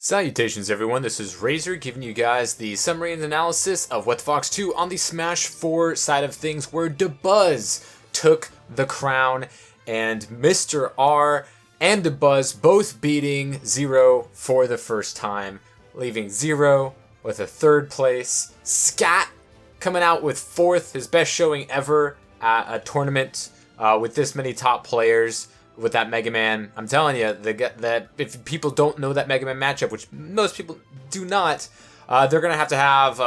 Salutations everyone, this is Razor giving you guys the summary and analysis of WTFOX 2 on the Smash 4 side of things, where DeBuzz took the crown and Mr. R and DeBuzz both beating Zero for the first time, leaving Zero with a third place. Scat coming out with fourth, his best showing ever at a tournament with this many top players. With that Mega Man, I'm telling you, that if people don't know that Mega Man matchup, which most people do not, they're gonna have to have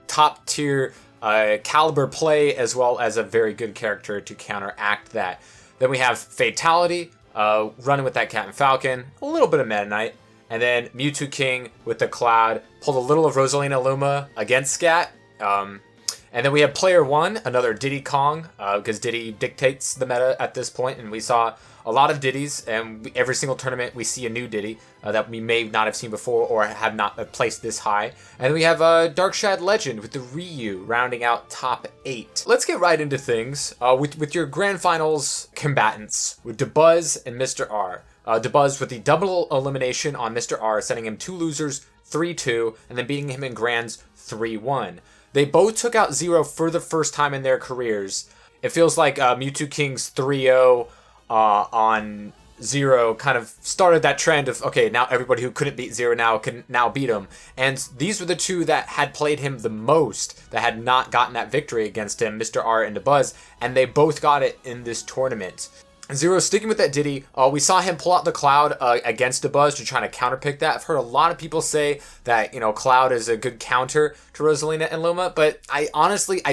top tier caliber play as well as a very good character to counteract that. Then we have Fatality running with that Cat and Falcon, a little bit of Meta Knight, and then Mewtwo King with the Cloud pulled a little of Rosalina Luma against Scat. And then we have Player 1, another Diddy Kong, because Diddy dictates the meta at this point, and we saw a lot of Diddies, and every single tournament we see a new Diddy that we may not have seen before or have not placed this high. And then we have Darkshad Legend with the Ryu rounding out top 8. Let's get right into things with your grand finals combatants, with DeBuzz and Mr.R. DeBuzz with the double elimination on Mr.R, sending him 2 losers, 3-2, and then beating him in grands 3-1. They both took out Zero for the first time in their careers. It feels like Mewtwo King's 3-0 on Zero kind of started that trend of, okay, now everybody who couldn't beat Zero now can now beat him. And these were the two that had played him the most, that had not gotten that victory against him, Mr. R and DeBuzz, and they both got it in this tournament. Zero sticking with that Diddy, we saw him pull out the Cloud against DeBuzz to try to counterpick that. I've heard a lot of people say that, Cloud is a good counter to Rosalina and Luma, but I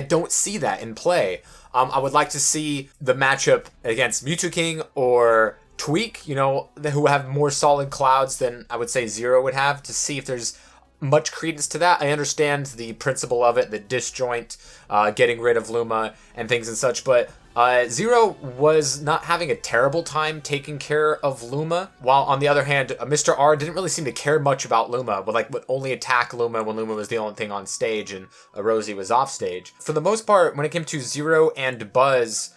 don't see that in play. I would like to see the matchup against Mewtwo King or Tweak, who have more solid Clouds than I would say Zero would have, to see if there's much credence to that. I understand the principle of it, the disjoint, getting rid of Luma and things and such, but Zero was not having a terrible time taking care of Luma, while on the other hand, Mr. R didn't really seem to care much about Luma, but would only attack Luma when Luma was the only thing on stage and Rosie was off stage. For the most part, when it came to Zero and DeBuzz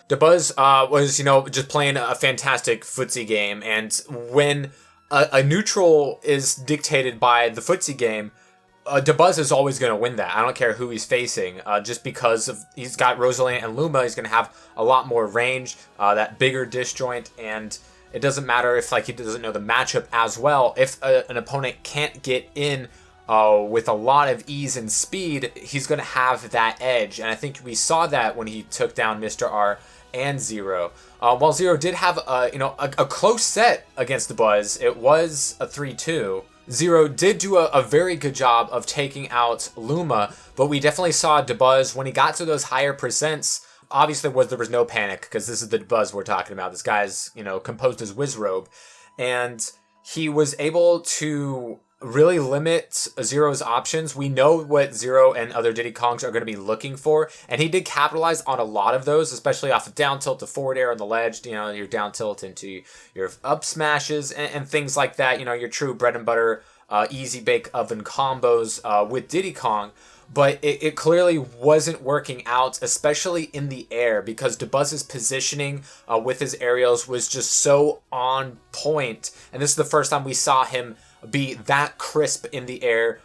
was, just playing a fantastic footsie game, and when a neutral is dictated by the footsie game, DeBuzz is always going to win that. I don't care who he's facing, just because he's got Rosalina and Luma. He's going to have a lot more range, that bigger disjoint, and it doesn't matter if he doesn't know the matchup as well. If an opponent can't get in with a lot of ease and speed, he's going to have that edge, and I think we saw that when he took down Mr. R and Zero. While Zero did have a close set against DeBuzz, it was a 3-2. Zero did do a very good job of taking out Luma, but we definitely saw DeBuzz, when he got to those higher percents, obviously there was no panic, because this is the DeBuzz we're talking about. This guy's, composed his Wizrobe, and he was able to really limit Zero's options. We know what Zero and other Diddy Kongs are going to be looking for, and he did capitalize on a lot of those, especially off of down tilt to forward air on the ledge, your down tilt into your up smashes and things like that, your true bread and butter easy bake oven combos with Diddy Kong. But it clearly wasn't working out, especially in the air, because DeBuzz's positioning with his aerials was just so on point, and this is the first time we saw him be that crisp in the air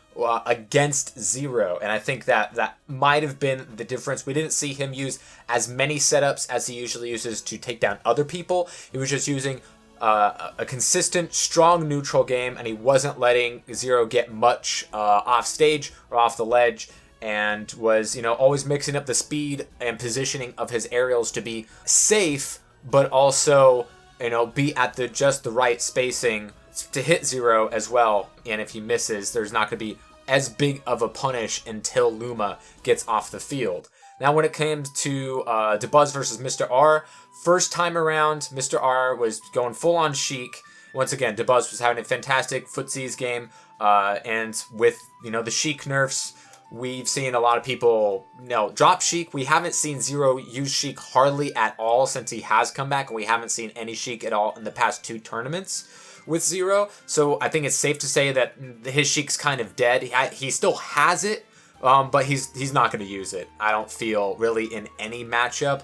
against Zero, and I think that might have been the difference. We didn't see him use as many setups as he usually uses to take down other people. He was just using a consistent, strong neutral game, and he wasn't letting Zero get much off stage or off the ledge, and was always mixing up the speed and positioning of his aerials to be safe, but also be at just the right spacing to hit Zero as well. And if he misses, there's not going to be as big of a punish until Luma gets off the field. Now, when it comes to DeBuzz versus Mr. R, first time around, Mr. R was going full on Sheik. Once again, DeBuzz was having a fantastic footsies game, and with the Sheik nerfs, we've seen a lot of people drop Sheik. We haven't seen Zero use Sheik hardly at all since he has come back, and we haven't seen any Sheik at all in the past 2 tournaments with Zero. So I think it's safe to say that his Sheik's kind of dead. He still has it, but he's not going to use it, I don't feel, really in any matchup.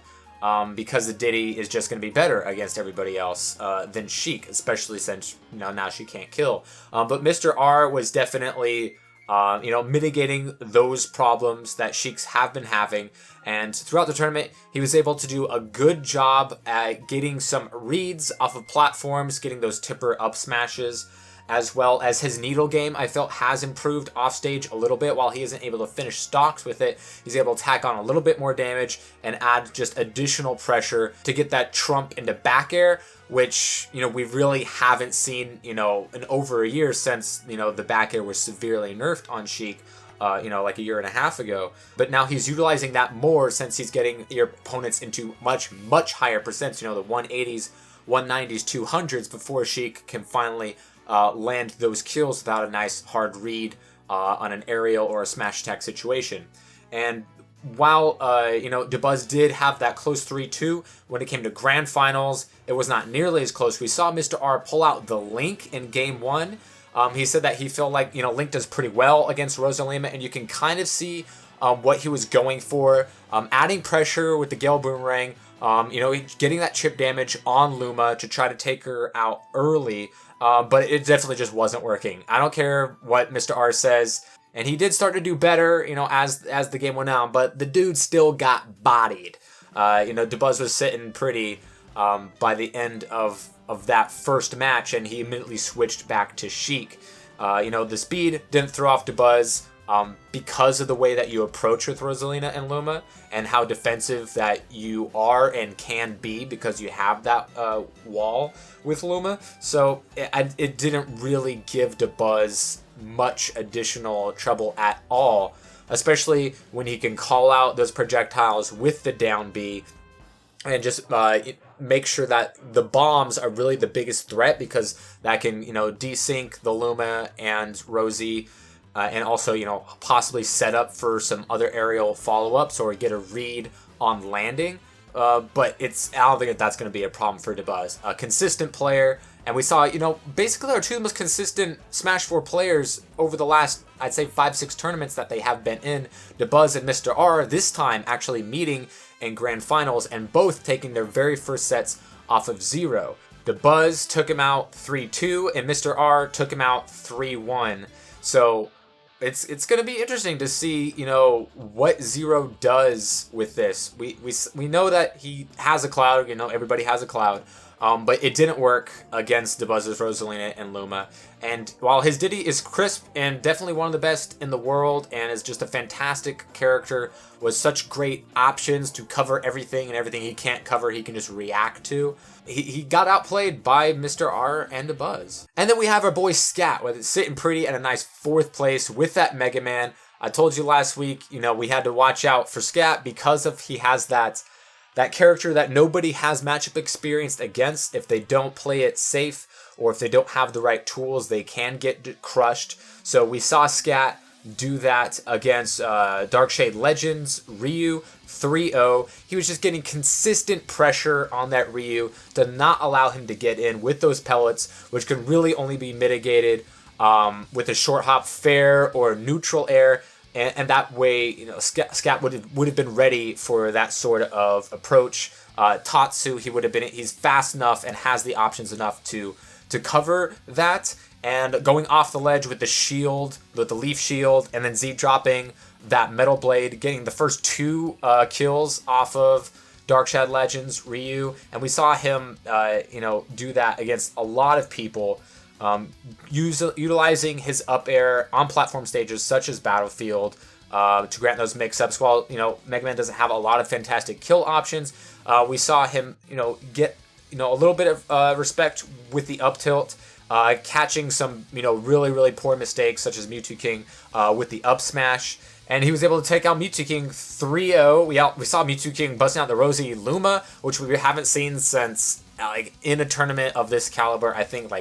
because the Diddy is just going to be better against everybody else than Sheik, especially since now she can't kill. But Mr. R was definitely mitigating those problems that Sheiks have been having. And throughout the tournament, he was able to do a good job at getting some reads off of platforms, getting those tipper up smashes, as well as his needle game, I felt, has improved offstage a little bit. While he isn't able to finish stocks with it, he's able to tack on a little bit more damage and add just additional pressure to get that trump into back air, which, we really haven't seen, in over a year since, the back air was severely nerfed on Sheik, like a year and a half ago. But now he's utilizing that more since he's getting your opponents into much, much higher percents, the 180s, 190s, 200s, before Sheik can finally land those kills without a nice hard read on an aerial or a smash attack situation. And while, DeBuzz did have that close 3-2, when it came to grand finals, it was not nearly as close. We saw Mr.R pull out the Link in game 1. He said that he felt like, Link does pretty well against Rosalima, and you can kind of see what he was going for. Adding pressure with the Gale Boomerang, getting that chip damage on Luma to try to take her out early, but it definitely just wasn't working. I don't care what Mr. R says, and he did start to do better, as the game went on, but the dude still got bodied. DeBuzz was sitting pretty by the end of that first match, and he immediately switched back to Sheik. The speed didn't throw off DeBuzz because of the way that you approach with Rosalina and Luma, and how defensive that you are and can be because you have that wall with Luma. So it didn't really give DeBuzz much additional trouble at all, especially when he can call out those projectiles with the down B and just make sure that the bombs are really the biggest threat, because that can, desync the Luma and Rosie, and also, possibly set up for some other aerial follow-ups or get a read on landing. But I don't think that's going to be a problem for DeBuzz. A consistent player, and we saw, basically our two most consistent Smash 4 players over the last, I'd say, 5-6 tournaments that they have been in, DeBuzz and Mr. R, this time actually meeting in grand finals and both taking their very first sets off of 0. DeBuzz took him out 3-2 and Mr. R took him out 3-1. So it's going to be interesting to see, what 0 does with this. We know that he has a cloud, everybody has a cloud. But it didn't work against DeBuzz's Rosalina and Luma. And while his Diddy is crisp and definitely one of the best in the world and is just a fantastic character with such great options to cover everything, and everything he can't cover he can just react to, he got outplayed by Mr. R and DeBuzz. And then we have our boy Scat with it sitting pretty at a nice 4th place with that Mega Man. I told you last week, we had to watch out for Scat because he has that character that nobody has matchup experience against. If they don't play it safe, or if they don't have the right tools, they can get crushed. So we saw Scat do that against Darkshade Legends Ryu 3-0. He was just getting consistent pressure on that Ryu to not allow him to get in with those pellets, which can really only be mitigated with a short hop fair or neutral air. And that way, Scat would have been ready for that sort of approach. Tatsu, he's fast enough and has the options enough to cover that. And going off the ledge with the shield, with the leaf shield, and then Z dropping that metal blade, getting the first 2 kills off of Darkshade Legends Ryu. And we saw him, do that against a lot of people. Utilizing his up air on platform stages such as Battlefield to grant those mix-ups. While, Mega Man doesn't have a lot of fantastic kill options, we saw him, get, a little bit of respect with the up tilt, catching some, really, really poor mistakes such as Mewtwo King with the up smash. And he was able to take out Mewtwo King 3-0. We saw Mewtwo King busting out the Rosie Luma, which we haven't seen since, in a tournament of this caliber. I think,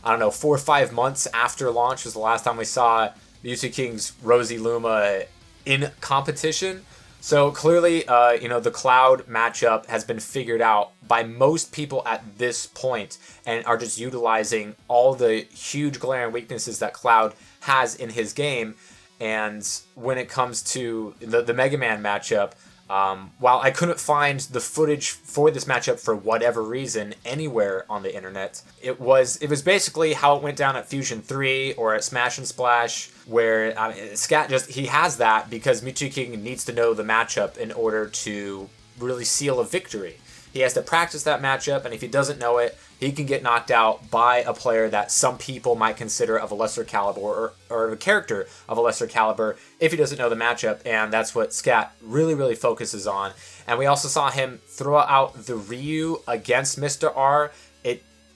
4 or 5 months after launch was the last time we saw Mewtwo King's Rosie Luma in competition. So clearly, the Cloud matchup has been figured out by most people at this point and are just utilizing all the huge glaring weaknesses that Cloud has in his game. And when it comes to the Mega Man matchup, While I couldn't find the footage for this matchup for whatever reason anywhere on the internet, it was basically how it went down at Fusion 3 or at Smash and Splash, where Scat he has that because Mew2King needs to know the matchup in order to really seal a victory. He has to practice that matchup, and if he doesn't know it, he can get knocked out by a player that some people might consider of a lesser caliber, or a character of a lesser caliber, if he doesn't know the matchup, and that's what Scat really, really focuses on. And we also saw him throw out the Ryu against Mr.R.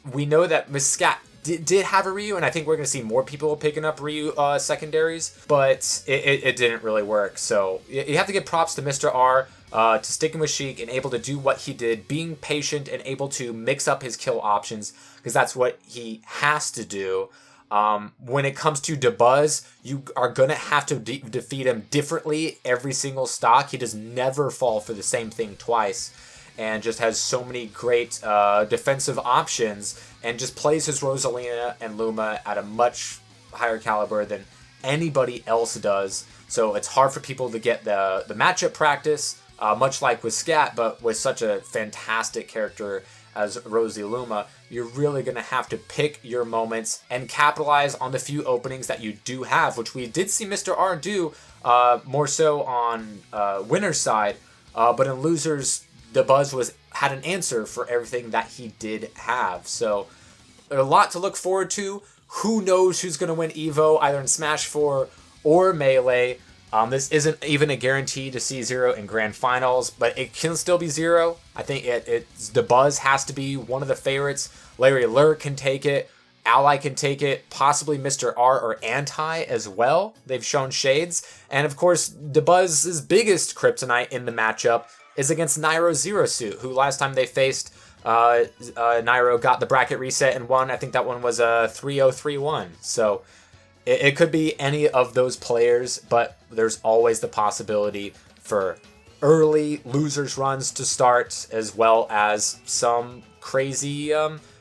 We know that Scat did have a Ryu, and I think we're going to see more people picking up Ryu secondaries, but it didn't really work. So you have to give props to Mr.R. To sticking with Sheik and able to do what he did, being patient and able to mix up his kill options, because that's what he has to do. When it comes to Dabuz, you are going to have to defeat him differently every single stock. He does never fall for the same thing twice, and just has so many great defensive options, and just plays his Rosalina and Luma at a much higher caliber than anybody else does. So it's hard for people to get the matchup practice, much like with Scat, but with such a fantastic character as Rosie Luma, you're really going to have to pick your moments and capitalize on the few openings that you do have, which we did see Mr.R do more so on winner's side, but in losers, Dabuz had an answer for everything that he did have. So a lot to look forward to. Who knows who's going to win Evo, either in Smash 4 or Melee. This isn't even a guarantee to see Zero in Grand Finals, but it can still be Zero. I think Dabuz has to be one of the favorites. Larry Lurk can take it. Ally can take it. Possibly Mr.R or Anti as well. They've shown shades. And of course, Dabuz's biggest kryptonite in the matchup is against Nairo Zero Suit, who last time they faced, Nairo got the bracket reset and won. I think that one was a 3-0-3-1. So it could be any of those players, but there's always the possibility for early losers runs to start, as well as some crazy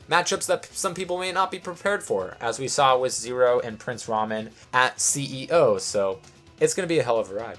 matchups that some people may not be prepared for, as we saw with Zero and Prince Ramen at CEO. So it's going to be a hell of a ride.